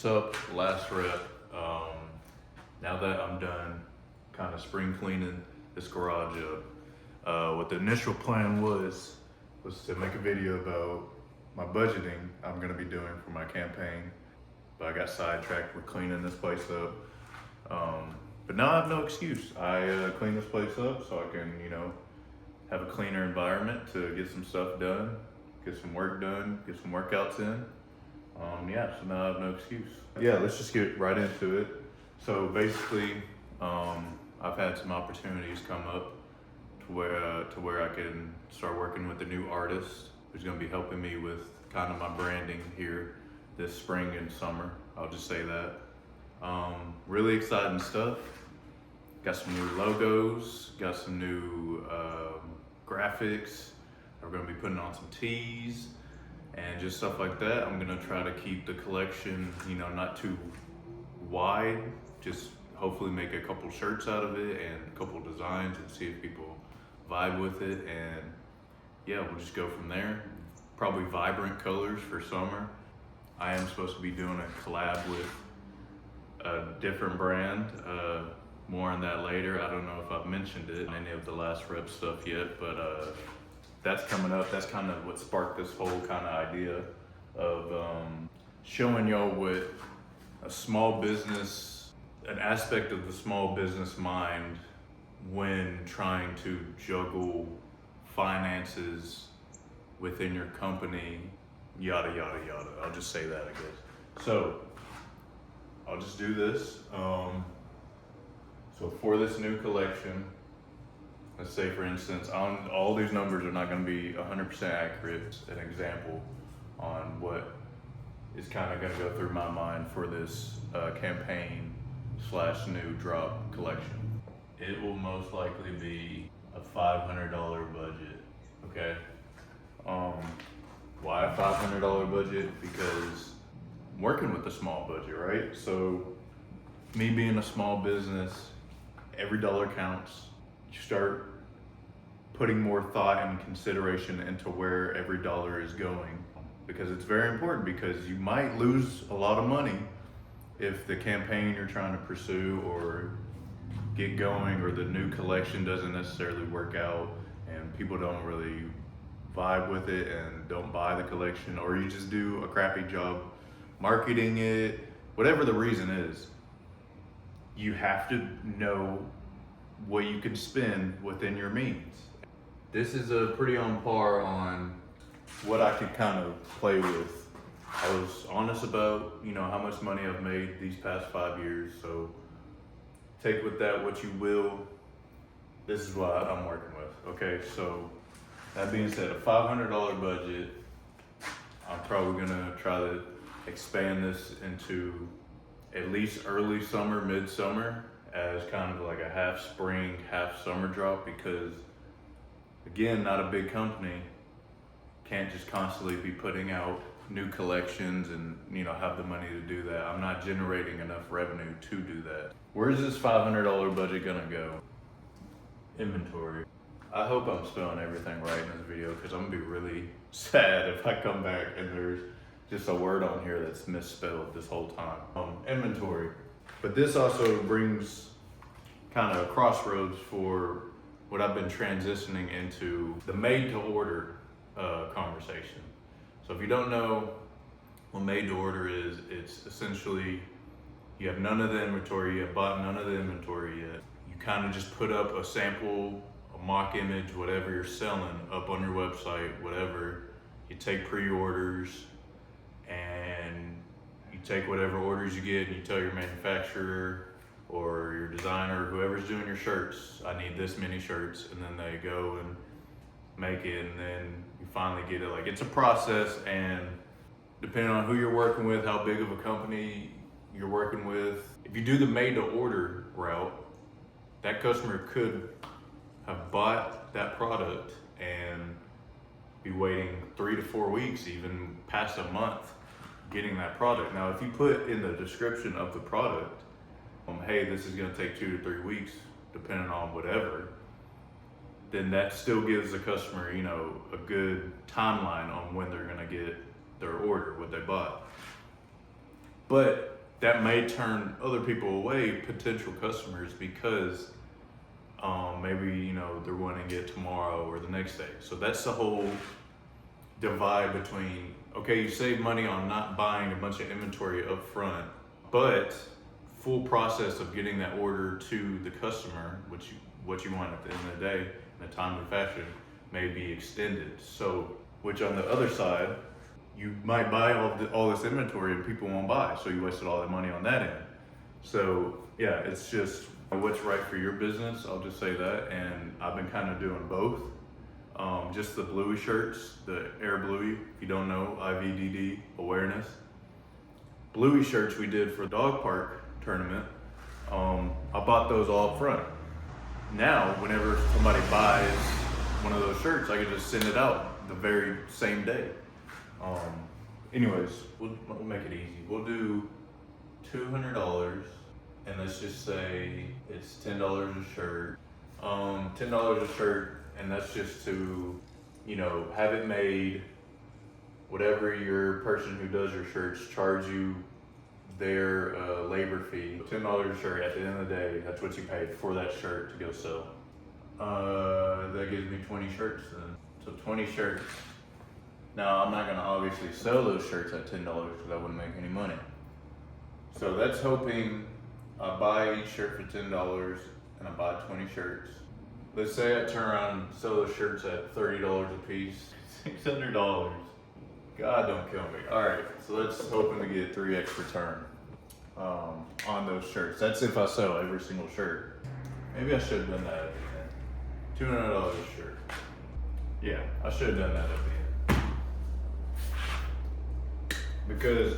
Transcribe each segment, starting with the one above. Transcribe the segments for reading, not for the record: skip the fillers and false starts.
Wassup Last Rep. Now that I'm done kind of spring cleaning this garage up, what the initial plan was to make a video about my budgeting I'm gonna be doing for my campaign, but I got sidetracked with cleaning this place up. But now I have no excuse. I clean this place up so I can, have a cleaner environment to get some stuff done, get some work done, get some workouts in. So now I have no excuse. Yeah, let's just get right into it. So basically, I've had some opportunities come up to where I can start working with a new artist who's gonna be helping me with kind of my branding here this spring and summer. I'll just say that. Really exciting stuff. Got some new logos, got some new graphics. We're gonna be putting on some tees and just stuff like that. I'm gonna try to keep the collection, not too wide, just hopefully make a couple shirts out of it and a couple designs and see if people vibe with it. And yeah, we'll just go from there. Probably vibrant colors for summer. I am supposed to be doing a collab with a different brand. More on that later. I don't know if I've mentioned it in any of the Last Rep stuff yet, but that's coming up. That's kind of what sparked this whole kind of idea of showing y'all what a small business, an aspect of the small business mind when trying to juggle finances within your company, yada, yada, yada. I'll just say that, I guess. So I'll just do this. So for this new collection, let's say for instance, all these numbers are not gonna be 100% accurate. An example on what is kind of gonna go through my mind for this campaign / new drop collection. It will most likely be a $500 budget, okay? Why a $500 budget? Because I'm working with a small budget, right? So me being a small business, every dollar counts. You start putting more thought and consideration into where every dollar is going, because it's very important, because you might lose a lot of money if the campaign you're trying to pursue or get going or the new collection doesn't necessarily work out and people don't really vibe with it and don't buy the collection, or you just do a crappy job marketing it, whatever the reason is. You have to know what you can spend within your means. This is a pretty on par on what I could kind of play with. I was honest about, how much money I've made these past 5 years. So take with that what you will. This is what I'm working with. Okay, so that being said, a $500 budget. I'm probably gonna try to expand this into at least early summer, mid-summer, as kind of like a half spring, half summer drop, because again, not a big company, can't just constantly be putting out new collections and have the money to do that. I'm not generating enough revenue to do that. Where's this $500 budget gonna go? Inventory. I hope I'm spelling everything right in this video, because I'm gonna be really sad if I come back and there's just a word on here that's misspelled this whole time. Inventory. But this also brings kind of a crossroads for what I've been transitioning into, the made to order conversation. So if you don't know what made to order is, it's essentially you have none of the inventory, you have bought none of the inventory yet. You kind of just put up a sample, a mock image, whatever you're selling up on your website, whatever. You take pre-orders, and you take whatever orders you get and you tell your manufacturer or your designer, whoever's doing your shirts, I need this many shirts, and then they go and make it, and then you finally get it. Like, it's a process, and depending on who you're working with, how big of a company you're working with, if you do the made to order route, that customer could have bought that product and be waiting 3 to 4 weeks, even past a month, getting that product. Now, if you put in the description of the product, hey, this is gonna take 2 to 3 weeks, depending on whatever, then that still gives the customer, a good timeline on when they're gonna get their order, what they bought. But that may turn other people away, potential customers, because maybe, you know, they're wanting to get tomorrow or the next day. So that's the whole divide between, okay, you save money on not buying a bunch of inventory up front, but full process of getting that order to the customer, what you want at the end of the day, in a timely fashion, may be extended. So, which on the other side, you might buy all this inventory and people won't buy, so you wasted all that money on that end. So yeah, it's just what's right for your business, I'll just say that. And I've been kind of doing both. Just the Bluey shirts, the Air Bluey, if you don't know, IVDD awareness. Bluey shirts we did for the dog park tournament. I bought those all up front. Now, whenever somebody buys one of those shirts, I can just send it out the very same day. Anyways, we'll make it easy. We'll do $200, and let's just say it's $10 a shirt. $10 a shirt, and that's just to, you know, have it made. Whatever your person who does your shirts charge you their labor fee. $10 a shirt. At the end of the day, that's what you paid for that shirt to go sell. That gives me 20 shirts then. So 20 shirts. Now, I'm not gonna obviously sell those shirts at $10 because I wouldn't make any money. So that's hoping I buy each shirt for $10 and I buy 20 shirts. Let's say I turn around and sell those shirts at $30 a piece, $600. God, don't kill me. All right, so let's hoping to get 3x return on those shirts. That's if I sell every single shirt. Maybe I should have done that at the end. $200 a shirt. Yeah, I should have done that at the end. Because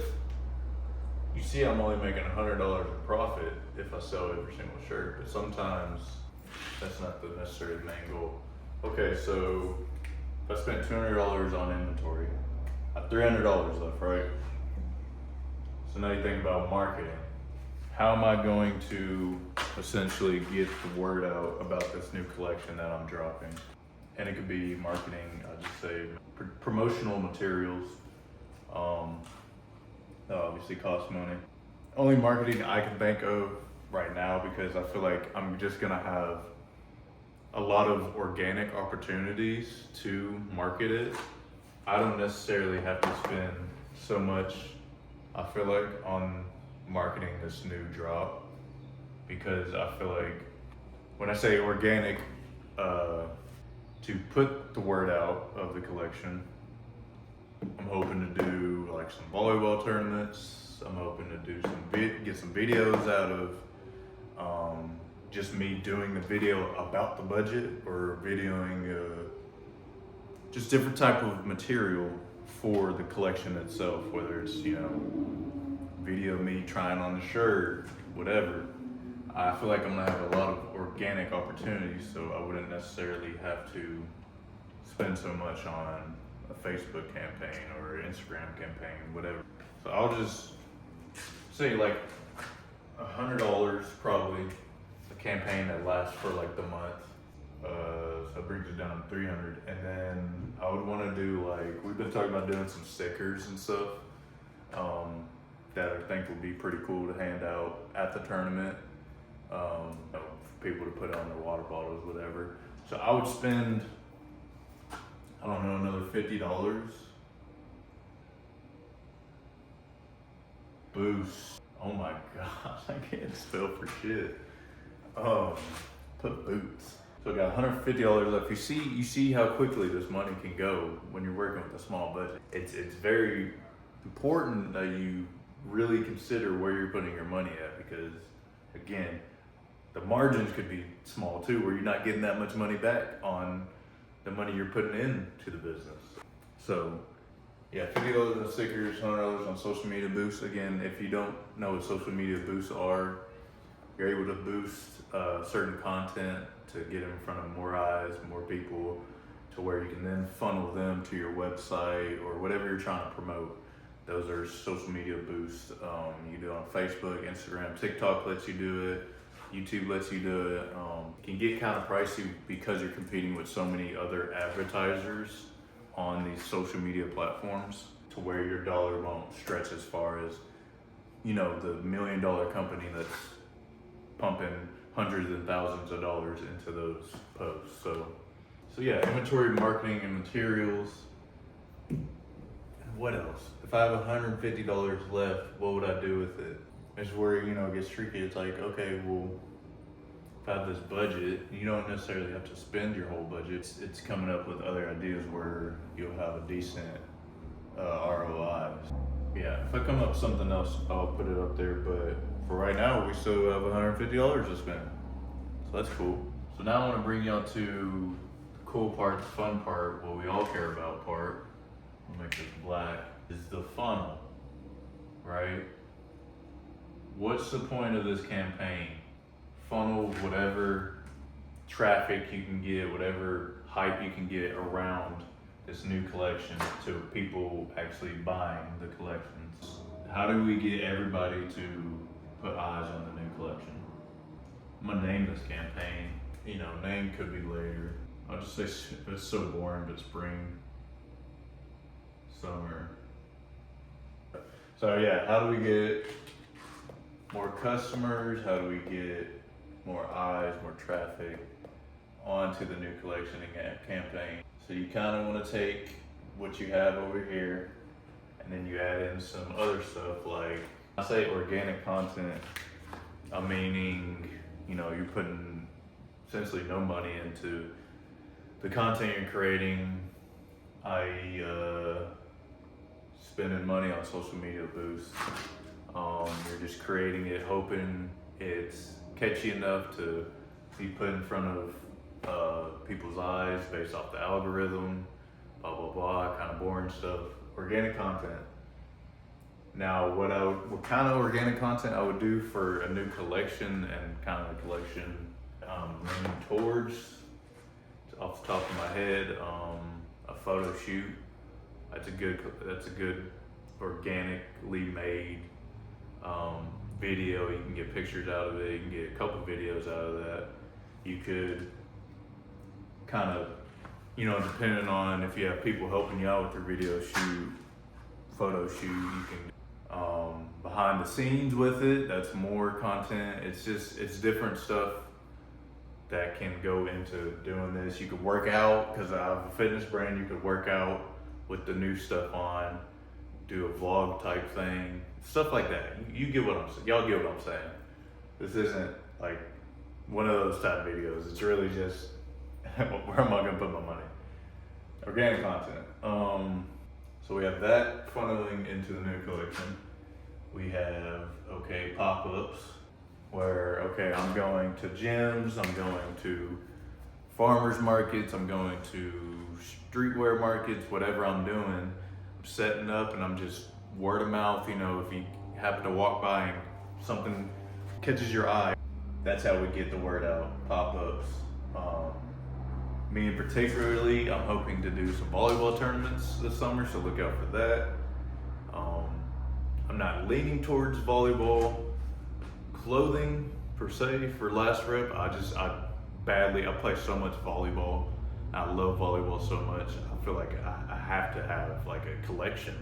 you see, I'm only making $100 in profit if I sell every single shirt, but sometimes that's not the necessarily the main goal. Okay, so if I spent $200 on inventory, I have $300 left, right? So now you think about marketing. How am I going to essentially get the word out about this new collection that I'm dropping? And it could be marketing, I'll just say promotional materials. That obviously costs money. Only marketing I can think of right now, because I feel like I'm just gonna have a lot of organic opportunities to market it. I don't necessarily have to spend so much, I feel like, on marketing this new drop, because I feel like when I say organic, to put the word out of the collection, I'm hoping to do like some volleyball tournaments. I'm hoping to do get some videos out of just me doing the video about the budget, or videoing just different type of material for the collection itself, whether it's, you know, video me trying on the shirt, whatever. I feel like I'm gonna have a lot of organic opportunities, so I wouldn't necessarily have to spend so much on a Facebook campaign or Instagram campaign, whatever. So I'll just say like $100 probably, a campaign that lasts for like the month. So it brings it down to 300. And then I would want to do, like, we've been talking about doing some stickers and stuff that I think would be pretty cool to hand out at the tournament, you know, for people to put on their water bottles, whatever. So I would spend, I don't know, another $50. Boost. Oh my gosh, I can't spell for shit. Put boots. So I got $150 left. You see how quickly this money can go when you're working with a small budget. It's very important that you really consider where you're putting your money at, because again, the margins could be small too, where you're not getting that much money back on the money you're putting into the business. So yeah, $50 on stickers, $100 on social media boosts. Again, if you don't know what social media boosts are, you're able to boost certain content to get in front of more eyes, more people, to where you can then funnel them to your website or whatever you're trying to promote. Those are social media boosts. You do it on Facebook, Instagram, TikTok lets you do it, YouTube lets you do it. It can get kind of pricey because you're competing with so many other advertisers on these social media platforms, to where your dollar won't stretch as far as you know, the $1 million company that's pumping hundreds and thousands of dollars into those posts. So yeah, inventory, marketing, and materials. And what else? If I have $150 left, what would I do with it? It's where, you know, it gets tricky. It's like, okay, well, if I have this budget, you don't necessarily have to spend your whole budget. It's coming up with other ideas where you'll have a decent ROI. Yeah, if I come up with something else, I'll put it up there. But for right now, we still have $150 to spend. So that's cool. So now I want to bring y'all to the cool part, the fun part, what we all care about part. I'll make this black, is the funnel, right? What's the point of this campaign? Funnel whatever traffic you can get, whatever hype you can get around this new collection to people actually buying the collections. How do we get everybody to put eyes on the new collection? I'm gonna name this campaign. You know, name could be later. I'll just say, it's so boring, but spring, summer. So yeah, how do we get more customers? How do we get more eyes, more traffic onto the new collection and campaign? So you kind of want to take what you have over here and then you add in some other stuff, like I say organic content. I'm meaning, you know, you're putting essentially no money into the content you're creating, i.e. Spending money on social media boosts. You're just creating it, hoping it's catchy enough to be put in front of people's eyes based off the algorithm, blah, blah, blah, kind of boring stuff. Organic content. Now, what kind of organic content I would do for a new collection and kind of a collection leaning towards, off the top of my head, a photo shoot. That's a good organically made video. You can get pictures out of it. You can get a couple videos out of that. You could kind of, you know, depending on if you have people helping you out with your video shoot, photo shoot, you can behind the scenes with it. That's more content. It's different stuff that can go into doing this. You could work out, because I have a fitness brand. You could work out with the new stuff on, do a vlog type thing, stuff like that. You get what I'm saying. Y'all get what I'm saying. This isn't like one of those type videos. It's really just where am I gonna put my money? Organic content. So we have that funneling into the new collection. We have, okay, pop-ups where, okay, I'm going to gyms, I'm going to farmers markets, I'm going to streetwear markets, whatever I'm doing, I'm setting up and I'm just word of mouth, you know, if you happen to walk by and something catches your eye, that's how we get the word out, pop-ups. Me in particularly, I'm hoping to do some volleyball tournaments this summer, so look out for that. I'm not leaning towards volleyball clothing per se for Last Rep. I play so much volleyball. I love volleyball so much. I feel like I have to have like a collection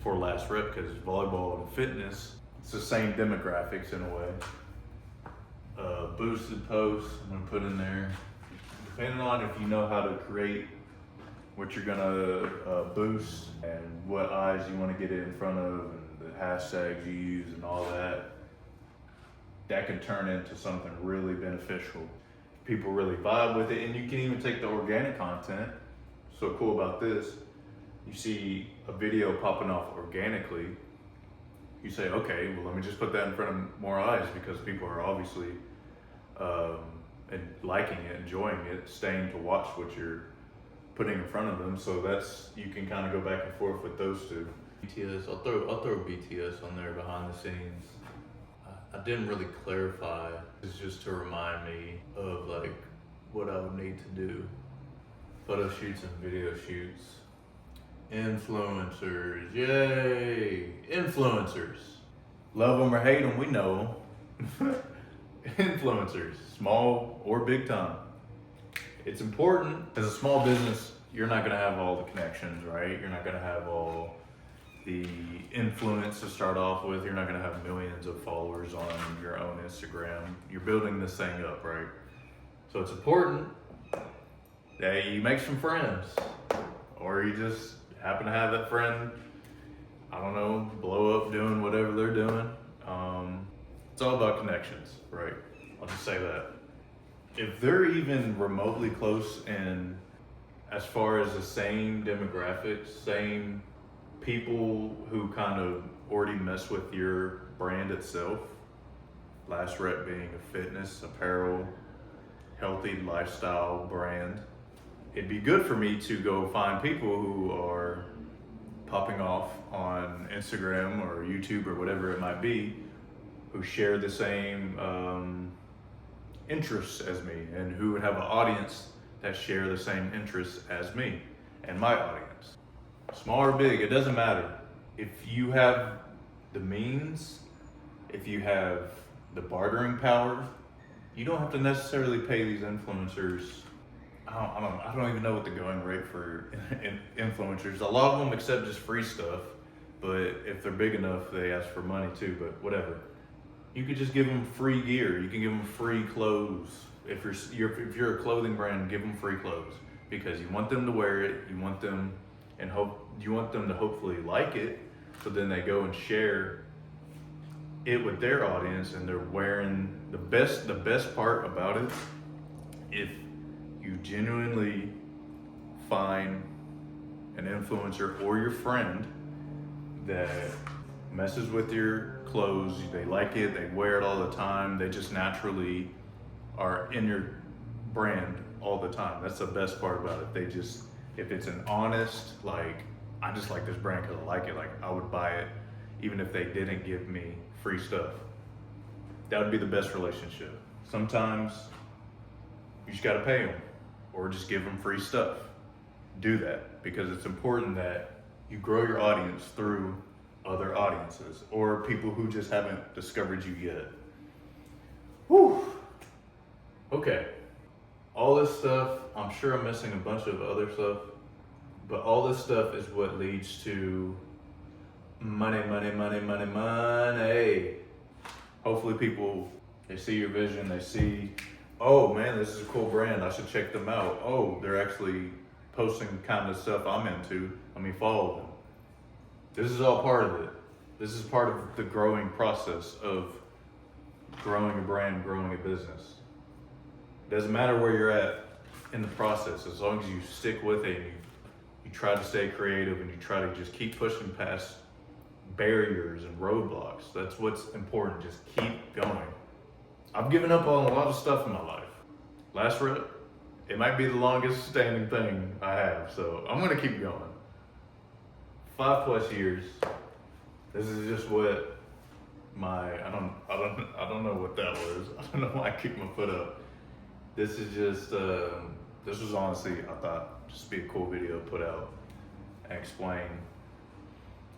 for Last Rep, because volleyball and fitness, it's the same demographics in a way. Boosted posts, I'm gonna put in there. Depending on if you know how to create what you're gonna boost and what eyes you wanna get it in front of and the hashtags you use and all that, that can turn into something really beneficial. People really vibe with it, and you can even take the organic content. So cool about this, you see a video popping off organically, you say, okay, well, let me just put that in front of more eyes, because people are obviously and liking it, enjoying it, staying to watch what you're putting in front of them. So that's, you can kind of go back and forth with those two. BTS, I'll throw BTS on there behind the scenes. I didn't really clarify. It's just to remind me of like what I would need to do. Photo shoots and video shoots. Influencers, yay! Influencers. Love them or hate them, we know them. Influencers, small or big time. It's important. As a small business, you're not gonna have all the connections, right? You're not gonna have all the influence to start off with. You're not gonna have millions of followers on your own Instagram. You're building this thing up, right? So it's important that you make some friends, or you just happen to have that friend, I don't know, blow up doing whatever they're doing. It's all about connections, right? I'll just say that. If they're even remotely close in as far as the same demographics, same people who kind of already mess with your brand itself, Last Rep being a fitness, apparel, healthy lifestyle brand, it'd be good for me to go find people who are popping off on Instagram or YouTube or whatever it might be, who share the same interests as me, and who have an audience that share the same interests as me and my audience. Small or big, it doesn't matter. If you have the means, if you have the bartering power, you don't have to necessarily pay these influencers. I don't even know what the going rate for influencers. A lot of them accept just free stuff, but if they're big enough, they ask for money too, but whatever. You could just give them free gear. You can give them free clothes. If you're a clothing brand, give them free clothes, because you want them to wear it. You want them to hopefully like it, so then they go and share it with their audience, and they're wearing the best part about it. If you genuinely find an influencer or your friend that messes with your clothes, they like it, they wear it all the time, they just naturally are in your brand all the time. That's the best part about it. If it's an honest, like, I just like this brand because I like it, like I would buy it even if they didn't give me free stuff. That would be the best relationship. Sometimes you just gotta pay them or just give them free stuff. Do that, because it's important that you grow your audience through other audiences or people who just haven't discovered you yet. Whew. Okay. All this stuff, I'm sure I'm missing a bunch of other stuff, but all this stuff is what leads to money, money, money, money, money. Hopefully people, they see your vision, they see, oh man, this is a cool brand, I should check them out. Oh, they're actually posting the kind of stuff I'm into, let me follow them. This is all part of it. This is part of the growing process of growing a brand, growing a business. It doesn't matter where you're at in the process, as long as you stick with it and you try to stay creative and you try to just keep pushing past barriers and roadblocks. That's what's important. Just keep going. I've given up on a lot of stuff in my life. Last Rep, it might be the longest standing thing I have, so I'm gonna keep going. 5+ years. This is just what I don't know what that was. I don't know why I kicked my foot up. This is just this was honestly, I thought, just be a cool video to put out and explain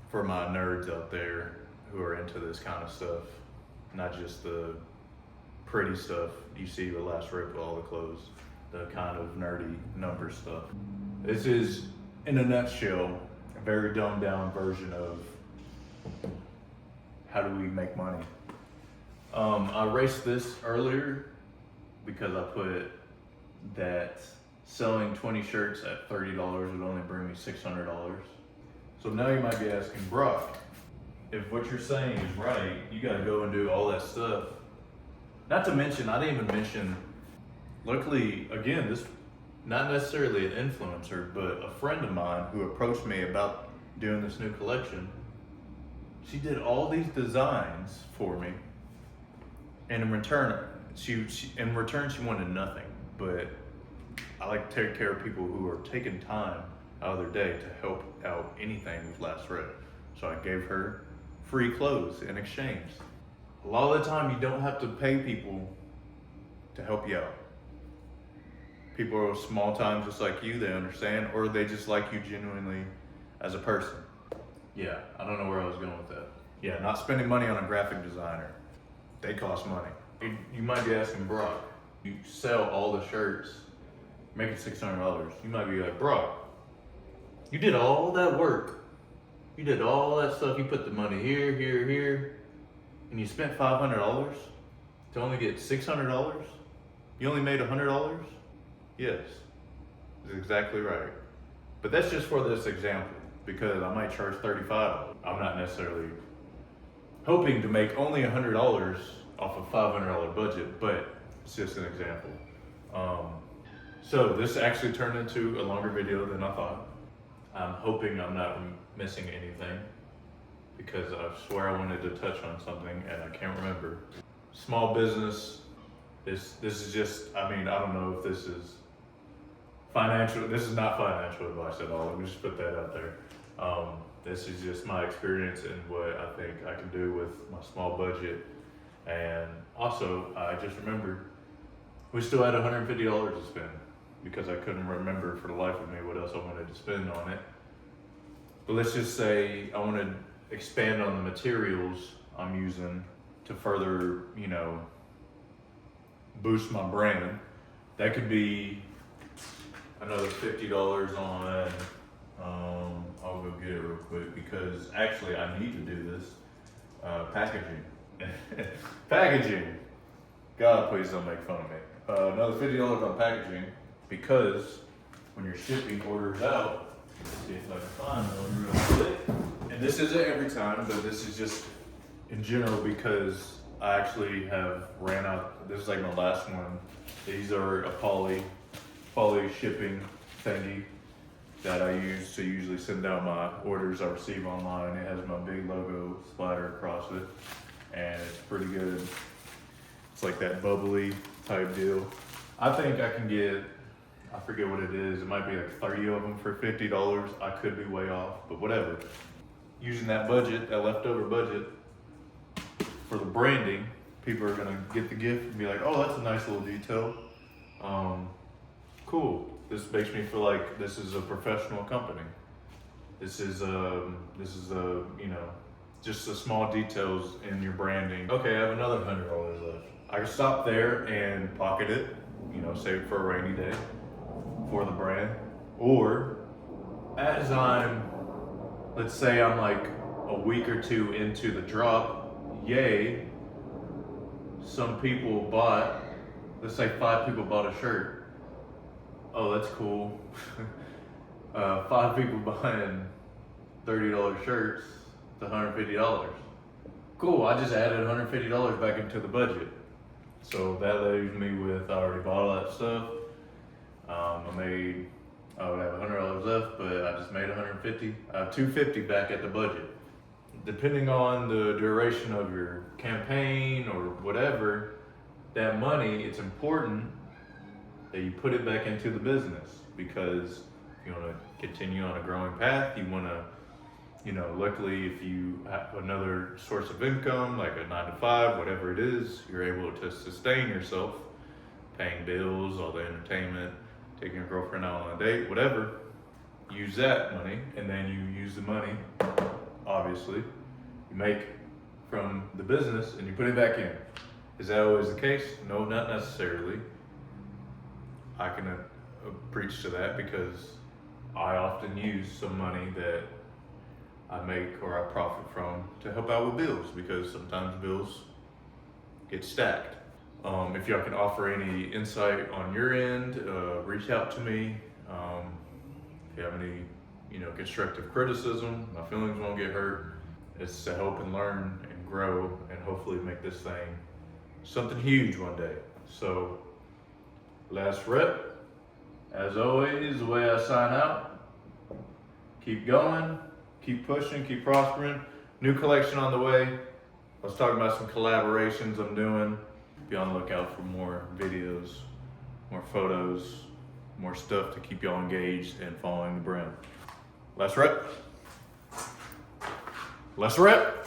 for my nerds out there who are into this kind of stuff, not just the pretty stuff you see with Last Rep with all the clothes, the kind of nerdy number stuff. This is, in a nutshell, a very dumbed down version of how do we make money. I raced this earlier because I put that selling 20 shirts at $30 would only bring me $600. So now you might be asking, Brock, if what you're saying is right, you gotta go and do all that stuff. Not to mention, I didn't even mention, luckily, again, this, not necessarily an influencer, but a friend of mine who approached me about doing this new collection. She did all these designs for me, and in return, she wanted nothing. But I like to take care of people who are taking time out of their day to help out anything with Last Rep. So I gave her free clothes in exchange. A lot of the time, you don't have to pay people to help you out. People are small time just like you, they understand, or they just like you genuinely as a person. Yeah, I don't know where I was going with that. Yeah, not spending money on a graphic designer. They cost money. You might be asking, Brock, you sell all the shirts, make it $600. You might be like, Brock, you did all that work. You did all that stuff. You put the money here, here, here, and you spent $500 to only get $600? You only made $100? Yes, that's exactly right. But that's just for this example, because I might charge $35. I'm not necessarily hoping to make only $100 off a $500 budget, but it's just an example. So this actually turned into a longer video than I thought. I'm hoping I'm not missing anything, because I swear I wanted to touch on something and I can't remember. Small business, this is just, I mean, I don't know if this is financial, this is not financial advice at all. Let me just put that out there. This is just my experience and what I think I can do with my small budget. And also, I just remembered we still had $150 to spend, because I couldn't remember for the life of me what else I wanted to spend on it. But let's just say I want to expand on the materials I'm using to further, you know, boost my brand. That could be another $50 on, I'll go get it real quick, because actually I need to do this. Packaging. Packaging. God, please don't make fun of me. Another $50 on packaging, because when you're shipping orders out, let's see if I can find one real quick. And this isn't every time, but this is just in general, because I actually have ran out. This is like my last one. These are a poly shipping thingy that I use to usually send out my orders I receive online. It has my big logo splatter across it, and it's pretty good. It's like that bubbly type deal. I think I can get, I forget what it is, it might be like 30 of them for $50. I could be way off, but whatever. Using that budget, that leftover budget for the branding, people are gonna get the gift and be like, oh, that's a nice little detail. Cool. This makes me feel like this is a professional company. This is you know, just the small details in your branding. Okay, I have another $100 left. I can stop there and pocket it, you know, save it for a rainy day for the brand. Or as let's say I'm like a week or two into the drop, yay, some people bought, let's say 5 people bought a shirt. Oh, that's cool. 5 people buying $30 shirts, it's $150. Cool, I just added $150 back into the budget. So that leaves me with, I already bought all that stuff. I would have $100 left, but I just made $150. I have $250 back at the budget. Depending on the duration of your campaign or whatever, that money, it's important that you put it back into the business, because you want to continue on a growing path. You want to, you know, luckily if you have another source of income, like a 9 to 5, whatever it is, you're able to sustain yourself, paying bills, all the entertainment, taking your girlfriend out on a date, whatever. Use that money, and then you use the money, obviously, you make from the business and you put it back in. Is that always the case? No, not necessarily. I can preach to that, because I often use some money that I make or I profit from to help out with bills, because sometimes bills get stacked. If y'all can offer any insight on your end, reach out to me. If you have any, you know, constructive criticism, my feelings won't get hurt. It's to help and learn and grow and hopefully make this thing something huge one day. So, last rep, as always, the way I sign out, keep going, keep pushing, keep prospering. New collection on the way. I was talking about some collaborations I'm doing. Be on the lookout for more videos, more photos, more stuff to keep y'all engaged and following the brand. Last rep. Last rep.